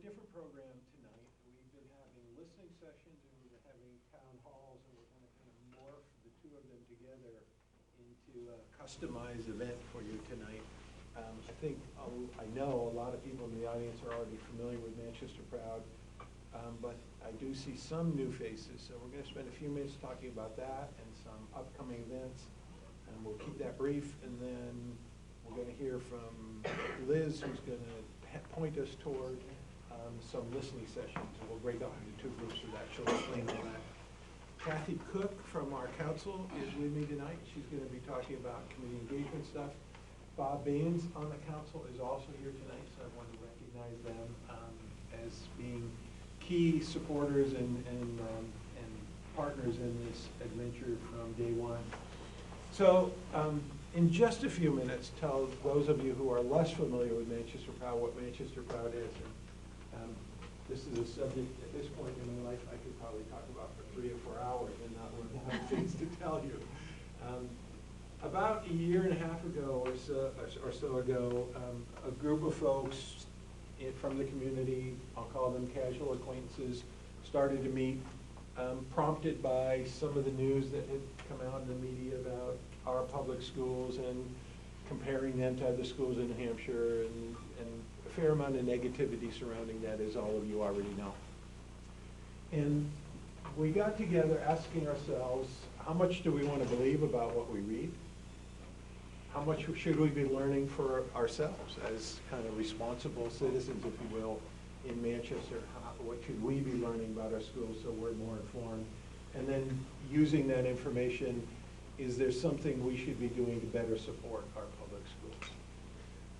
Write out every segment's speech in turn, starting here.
different program tonight. We've been having listening sessions and we've been having town halls, and we're going to kind of morph the two of them together into a customized event for you tonight. I know a lot of people in the audience are already familiar with Manchester Proud, but I do see some new faces, so we're going to spend a few minutes talking about that and some upcoming events, and we'll keep that brief, and then we're going to hear from Liz, who's going to point us toward some listening sessions, and we'll break up into two groups for that. She'll explain all that. Kathy Cook from our council is with me tonight. She's going to be talking about community engagement stuff. Bob Baines on the council is also here tonight, so I want to recognize them as being key supporters and partners in this adventure from day one. So in just a few minutes, tell those of you who are less familiar with Manchester Proud what Manchester Proud is. And, this is a subject at this point in my life I could probably talk about for 3 or 4 hours and not run out of things to tell you. About a year and a half ago or so ago, a group of folks from the community, I'll call them casual acquaintances, started to meet, prompted by some of the news that had come out in the media about our public schools and comparing them to other schools in New Hampshire, and a fair amount of negativity surrounding that, as all of you already know. And we got together asking ourselves, how much do we want to believe about what we read? How much should we be learning for ourselves as kind of responsible citizens, if you will, in Manchester? What should we be learning about our schools so we're more informed? And then using that information, is there something we should be doing to better support our public schools?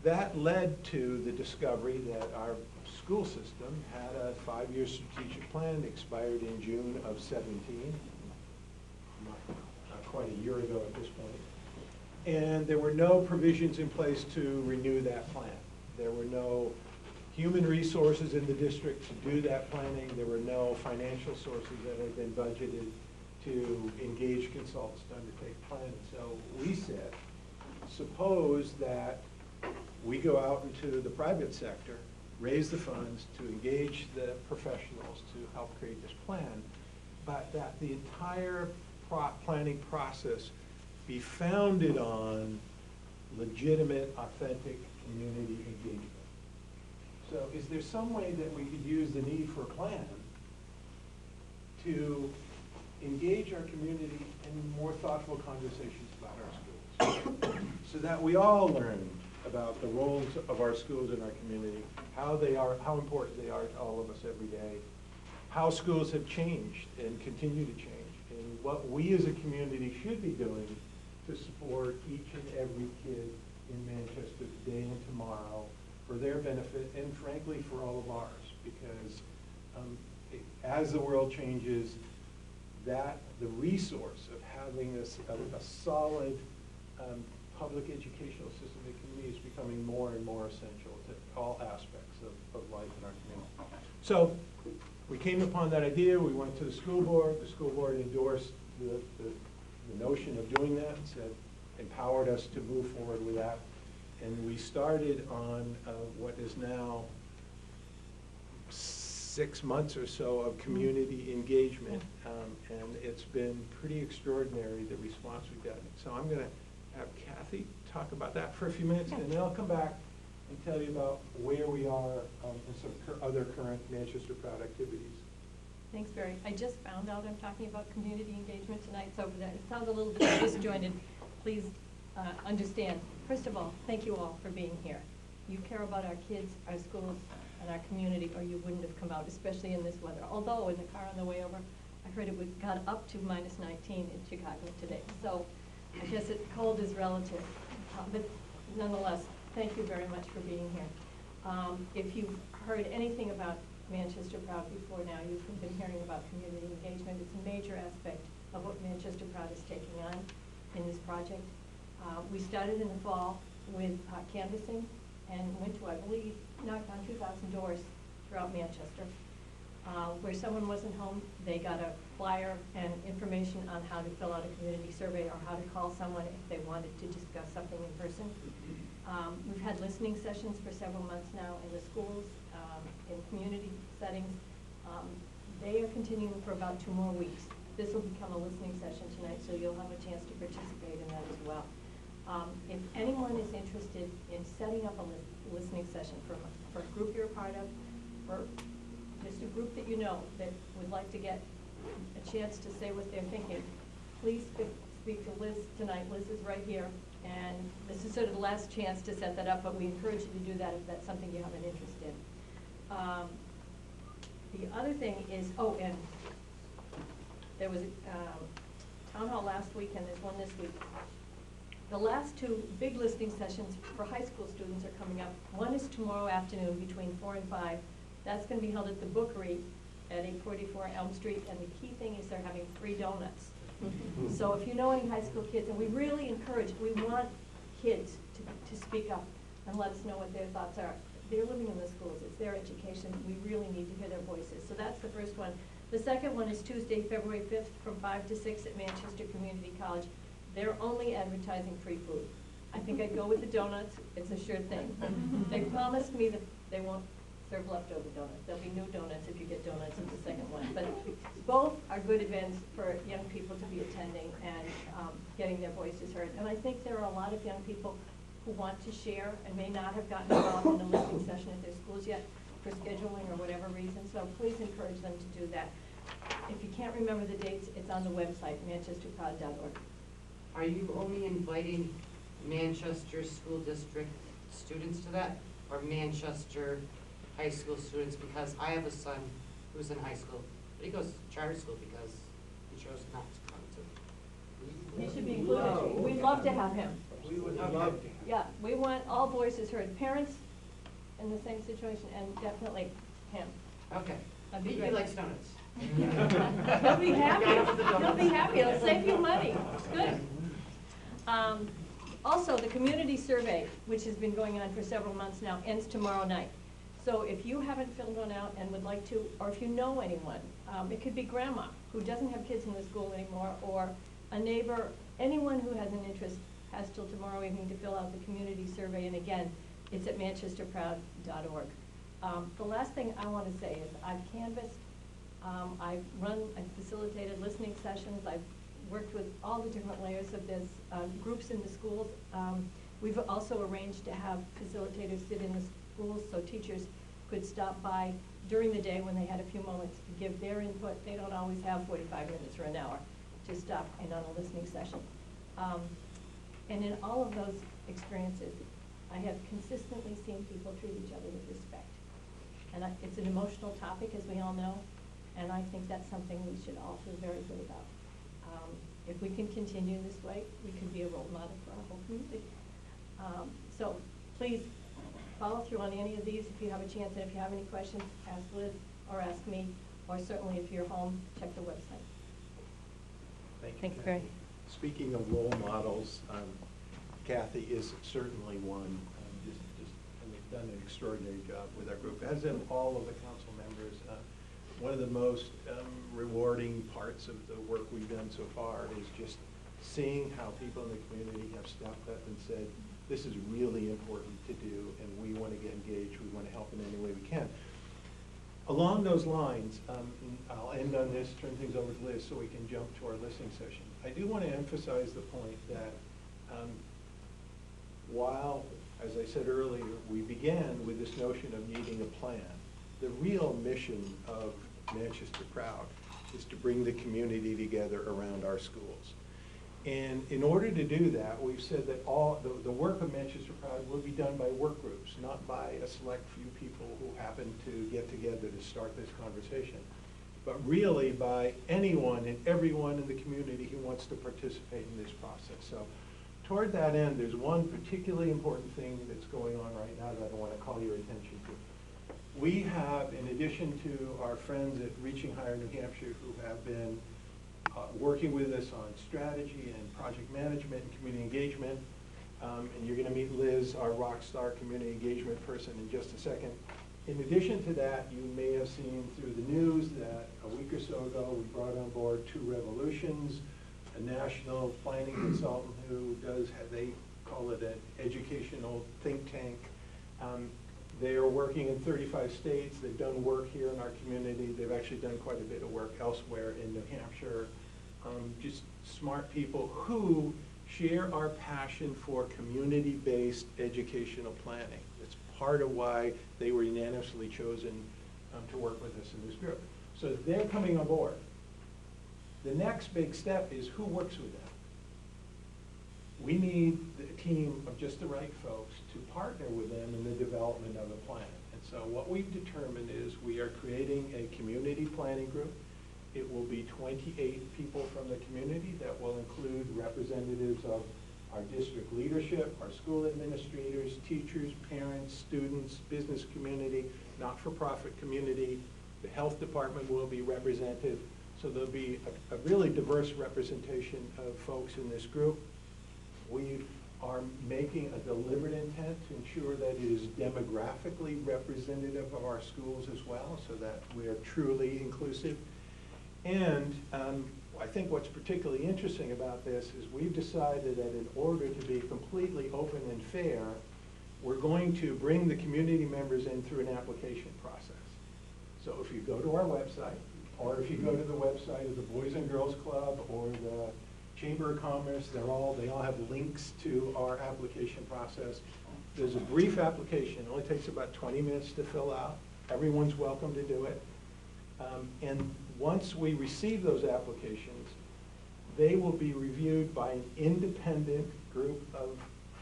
That led to the discovery that our school system had a 5-year strategic plan, expired in June of 17, not quite a year ago at this point. And there were no provisions in place to renew that plan. There were no human resources in the district to do that planning. There were no financial sources that had been budgeted to engage consultants to undertake planning. So we said, suppose that we go out into the private sector, raise the funds to engage the professionals to help create this plan, but that the entire planning process be founded on legitimate, authentic community engagement. So is there some way that we could use the need for a plan to engage our community in more thoughtful conversations about our schools, so that we all learn about the roles of our schools in our community, how important they are to all of us every day, how schools have changed and continue to change, and what we as a community should be doing to support each and every kid in Manchester today and tomorrow for their benefit and frankly for all of ours, because as the world changes, the resource of having a solid public educational system in the community is becoming more and more essential to all aspects of life in our community. So we came upon that idea, we went to the school board endorsed the notion of doing that, and said, empowered us to move forward with that. And we started on what is now 6 months or so of community engagement, and it's been pretty extraordinary, the response we've gotten. So I'm going to have Kathy talk about that for a few minutes, and then I'll come back and tell you about where we are in some other current Manchester Proud activities. Thanks, Barry. I just found out I'm talking about community engagement tonight, so that it sounds a little bit disjointed. Please understand. First of all, thank you all for being here. You care about our kids, our schools, and our community, or you wouldn't have come out, especially in this weather. Although in the car on the way over, I heard it got up to -19 in Chicago today. So I guess cold is relative. But nonetheless, thank you very much for being here. If you've heard anything about Manchester Proud before now, you've been hearing about community engagement. It's a major aspect of what Manchester Proud is taking on in this project. We started in the fall with canvassing and went to, I believe, knocked on 2,000 doors throughout Manchester. Where someone wasn't home, they got a flyer and information on how to fill out a community survey or how to call someone if they wanted to discuss something in person. We've had listening sessions for several months now in the schools in community settings. They are continuing for about 2 more weeks. This will become a listening session tonight, so you'll have a chance to participate in that as well. If anyone is interested in setting up a listening session for a group you're a part of, for just a group that you know that would like to get a chance to say what they're thinking, please speak to Liz tonight. Liz is right here, and this is sort of the last chance to set that up, but we encourage you to do that if that's something you have an interest in. The other thing is, oh, and there was a town hall last week, and there's one this week. The last 2 big listening sessions for high school students are coming up. One is tomorrow afternoon between 4 and 5. That's going to be held at the Bookery at 844 Elm Street, and the key thing is they're having free donuts. So if you know any high school kids, and we really encourage, we want kids to speak up and let us know what their thoughts are. They're living in the schools, it's their education, we really need to hear their voices. So that's the first one. The second one is Tuesday, February 5th from 5 to 6 at Manchester Community College. They're only advertising free food. I think I'd go with the donuts, it's a sure thing. They promised me that they won't serve leftover donuts. There'll be new donuts if you get donuts at the second one. But both are good events for young people to be attending and getting their voices heard. And I think there are a lot of young people who want to share and may not have gotten involved in a listening session at their schools yet for scheduling or whatever reason. So please encourage them to do that. If you can't remember the dates, it's on the website, manchesterproud.org. Are you only inviting Manchester School District students to that, or Manchester high school students? Because I have a son who's in high school, but he goes to charter school because he chose not to come to. He should be included. We'd love to have him. We would Okay. love to. Yeah, we want all voices heard. Parents in the same situation, and definitely him. Okay. That'd be He great. likes donuts. He'll be happy. He'll be happy. It'll save you money. It's good. Also, the community survey, which has been going on for several months now, ends tomorrow night. So if you haven't filled one out and would like to, or if you know anyone, it could be grandma who doesn't have kids in the school anymore, or a neighbor, anyone who has an interest has till tomorrow evening to fill out the community survey. And again, it's at manchesterproud.org. The last thing I want to say is I've canvassed, I've facilitated listening sessions, I've worked with all the different layers of this, groups in the schools. We've also arranged to have facilitators sit in the schools so teachers could stop by during the day when they had a few moments to give their input. They don't always have 45 minutes or an hour to stop in on a listening session. And in all of those experiences, I have consistently seen people treat each other with respect. And it's an emotional topic, as we all know, and I think that's something we should all feel very good about. If we can continue this way, we can be a role model for our whole community. So please follow through on any of these if you have a chance, and if you have any questions, ask Liz or ask me, or certainly if you're home, check the website. Thank you very much. Speaking of role models, Kathy is certainly one. And they've done an extraordinary job with our group, as have all of the council members. One of the most rewarding parts of the work we've done so far is just seeing how people in the community have stepped up and said, this is really important to do, and we want to get engaged, we want to help in any way we can. Along those lines, I'll end on this, turn things over to Liz so we can jump to our listening session. I do want to emphasize the point that while, as I said earlier, we began with this notion of needing a plan, the real mission of Manchester Proud is to bring the community together around our schools. And in order to do that, we've said that all the work of Manchester Proud will be done by work groups, not by a select few people who happen to get together to start this conversation, but really by anyone and everyone in the community who wants to participate in this process. So toward that end, there's one particularly important thing that's going on right now that I want to call your attention to. We have, in addition to our friends at Reaching Higher New Hampshire who have been working with us on strategy and project management and community engagement, and you're going to meet Liz, our rock star community engagement person, in just a second. In addition to that, you may have seen through the news that a week or so ago we brought on board Two Revolutions, a national planning consultant who does, they call it an educational think tank. They are working in 35 states. They've done work here in our community. They've actually done quite a bit of work elsewhere in New Hampshire. Just smart people who share our passion for community-based educational planning. It's part of why they were unanimously chosen to work with us in this group. So they're coming on board. The next big step is who works with them. We need a team of just the right folks to partner with them in the development of a plan. And so what we've determined is we are creating a community planning group. It will be 28 people from the community that will include representatives of our district leadership, our school administrators, teachers, parents, students, business community, not-for-profit community. The health department will be represented. So there'll be a really diverse representation of folks in this group. We are making a deliberate intent to ensure that it is demographically representative of our schools as well, so that we are truly inclusive. And I think what's particularly interesting about this is we've decided that in order to be completely open and fair, we're going to bring the community members in through an application process. So if you go to our website, or if you go to the website of the Boys and Girls Club or the Chamber of Commerce, they all have links to our application process. There's a brief application. It only takes about 20 minutes to fill out. Everyone's welcome to do it. And once we receive those applications, they will be reviewed by an independent group of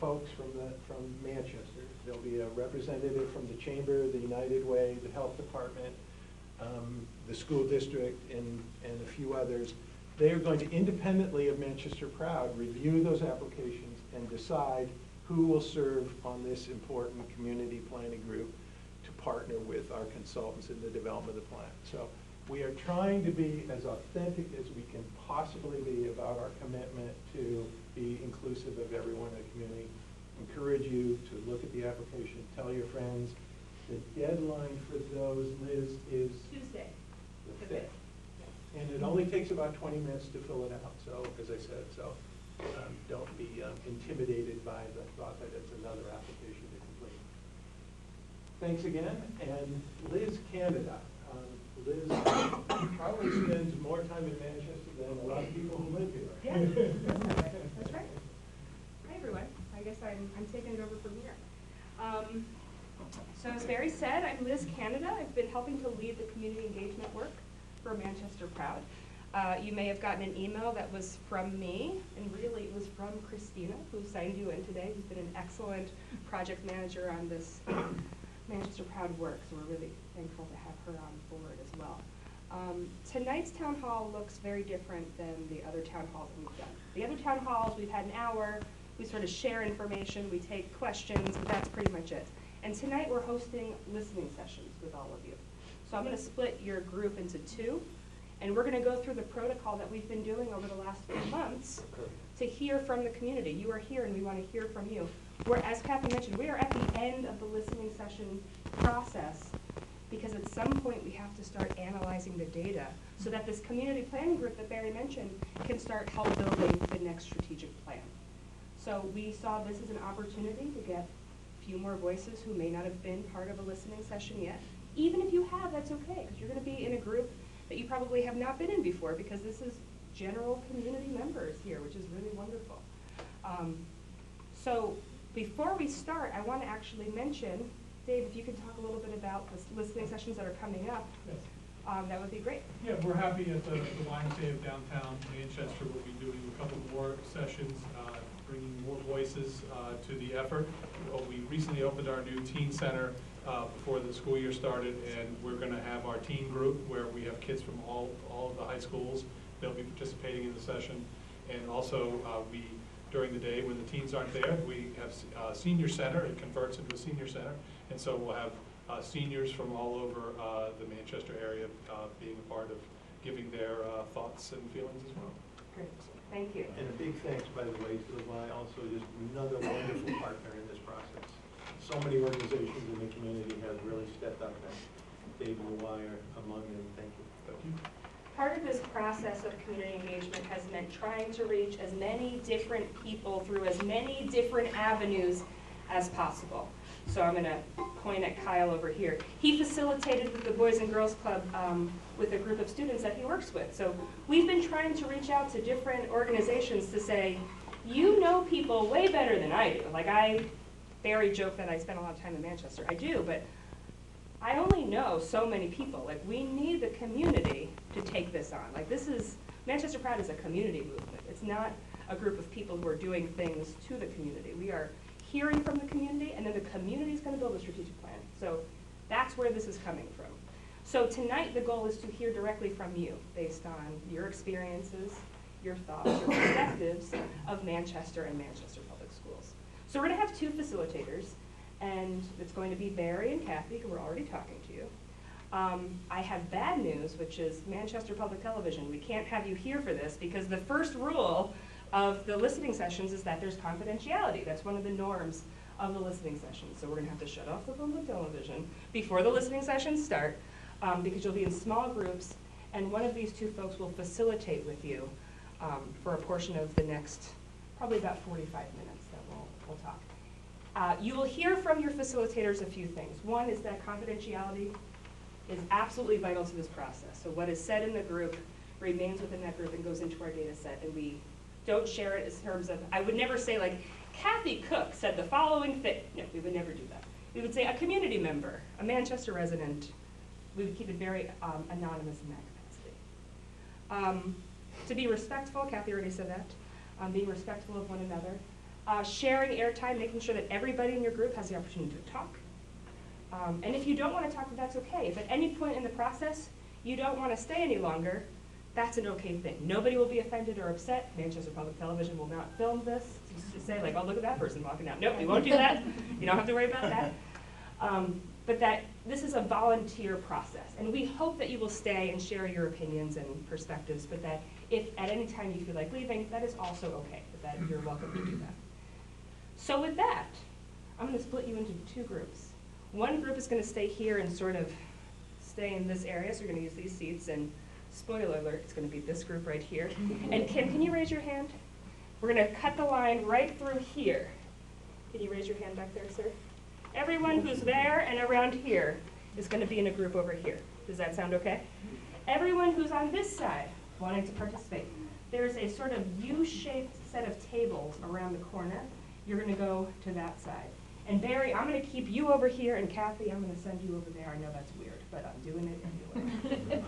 folks from Manchester. There'll be a representative from the Chamber, the United Way, the Health Department, the school district, and a few others. They are going to independently of Manchester Proud review those applications and decide who will serve on this important community planning group to partner with our consultants in the development of the plan. So we are trying to be as authentic as we can possibly be about our commitment to be inclusive of everyone in the community. Encourage you to look at the application, tell your friends. The deadline for those, Liz, is Tuesday. the 5th. And it only takes about 20 minutes to fill it out, so, as I said, don't be intimidated by the thought that it's another application to complete. Thanks again, and Liz Canada. Liz probably spends more time in Manchester than a lot of people who live here. Yeah, that's right. Hi, everyone. I guess I'm taking it over from here. So as Barry said, I'm Liz Canada. I've been helping to lead the community engagement work for Manchester Proud. You may have gotten an email that was from me, and really it was from Christina, who signed you in today, who's been an excellent project manager on this Manchester Proud work, so we're really thankful to have her on board as well. Tonight's town hall looks very different than the other town halls we've done. The other town halls, we've had an hour, we sort of share information, we take questions, but that's pretty much it. And tonight we're hosting listening sessions with all of you. So I'm going to split your group into two, and we're going to go through the protocol that we've been doing over the last few months to hear from the community. You are here, and we want to hear from you. As Kathy mentioned, we are at the end of the listening session process, because at some point we have to start analyzing the data so that this community planning group that Barry mentioned can start help building the next strategic plan. So we saw this as an opportunity to get a few more voices who may not have been part of a listening session yet. Even if you have, that's okay, because you're going to be in a group that you probably have not been in before, because this is general community members here, which is really wonderful. So before we start, I want to actually mention, Dave, if you could talk a little bit about the listening sessions that are coming up, Yes. That would be great. Yeah, we're happy at the YMCA of downtown Manchester. We'll be doing a couple more sessions, bringing more voices to the effort. We recently opened our new teen center before the school year started, and we're going to have our teen group where we have kids from all of the high schools. They'll be participating in the session. And also, during the day when the teens aren't there, we have senior center. It converts into a senior center. And so we'll have seniors from all over the Manchester area being a part of giving their thoughts and feelings as well. Great, thank you. And a big thanks, by the way, to the Y, also just another wonderful partner in this process. So many organizations in the community have really stepped up, and Dave and the Y are among them. Thank you. Thank you. Part of this process of community engagement has meant trying to reach as many different people through as many different avenues as possible. So I'm gonna point at Kyle over here. He facilitated with the Boys and Girls Club with a group of students that he works with. So we've been trying to reach out to different organizations to say, you know people way better than I do. Like Barry joked that I spent a lot of time in Manchester. I do, but I only know so many people. Like, we need the community to take this on. Like, Manchester Proud is a community movement. It's not a group of people who are doing things to the community. We are hearing from the community, and then the community is going to build a strategic plan. So that's where this is coming from. So tonight, the goal is to hear directly from you based on your experiences, your thoughts, your perspectives of Manchester and Manchester Public Schools. So we're going to have two facilitators, and it's going to be Barry and Kathy, who are already talking to you. I have bad news, which is Manchester Public Television. We can't have you here for this because the first rule of the listening sessions is that there's confidentiality. That's one of the norms of the listening sessions. So we're going to have to shut off the public television before the listening sessions start because you'll be in small groups, and one of these two folks will facilitate with you for a portion of the next, probably about 45 minutes that we'll talk. You will hear from your facilitators a few things. One is that confidentiality is absolutely vital to this process. So what is said in the group remains within that group and goes into our data set, and we don't share it in terms of, I would never say like, Kathy Cook said the following thing. No, we would never do that. We would say a community member, a Manchester resident. We would keep it very anonymous in that capacity. To be respectful, Kathy already said that, being respectful of one another. Sharing airtime, making sure that everybody in your group has the opportunity to talk. And if you don't want to talk, that's okay. If at any point in the process you don't want to stay any longer, that's an okay thing. Nobody will be offended or upset. Manchester Public Television will not film this to say like, oh, look at that person walking out. Nope, we won't do that. You don't have to worry about that. But that this is a volunteer process. And we hope that you will stay and share your opinions and perspectives, but that if at any time you feel like leaving, that is also okay, but that you're welcome to do that. So with that, I'm going to split you into two groups. One group is going to stay here and sort of stay in this area, so you're going to use these seats, and spoiler alert, it's going to be this group right here. And Kim, can you raise your hand? We're going to cut the line right through here. Can you raise your hand back there, sir? Everyone who's there and around here is going to be in a group over here. Does that sound okay? Everyone who's on this side wanting to participate, there's a sort of U-shaped set of tables around the corner. You're going to go to that side. And Barry, I'm going to keep you over here, and Kathy, I'm going to send you over there. I know that's weird, but I'm doing it anyway.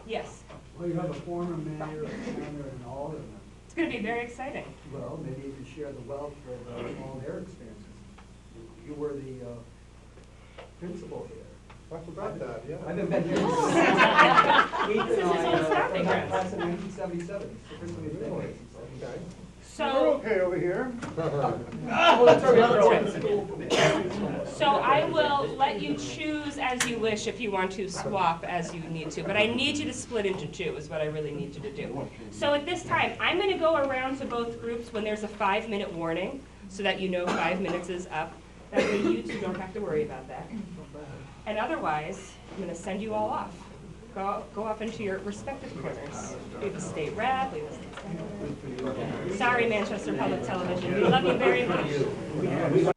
Yes? Well, you have a former mayor, a senator, and alderman. It's going to be very exciting. Well, maybe you can share the wealth of all their experiences. You were the principal here. I forgot that, yeah. I've been here. This is his old stomping ground. Class in 1977. It's the first time we've been here. Okay. You're So, okay over here. Oh, that's right. so I will let you choose as you wish if you want to swap as you need to, but I need you to split into two is what I really need you to do. So at this time, I'm going to go around to both groups when there's a 5-minute warning so that you know 5 minutes is up. That way you two don't have to worry about that. And otherwise, I'm going to send you all off. Go off into your respective corners. We have a state rep, we have a state senator. Sorry, Manchester Public Television. We love you very much.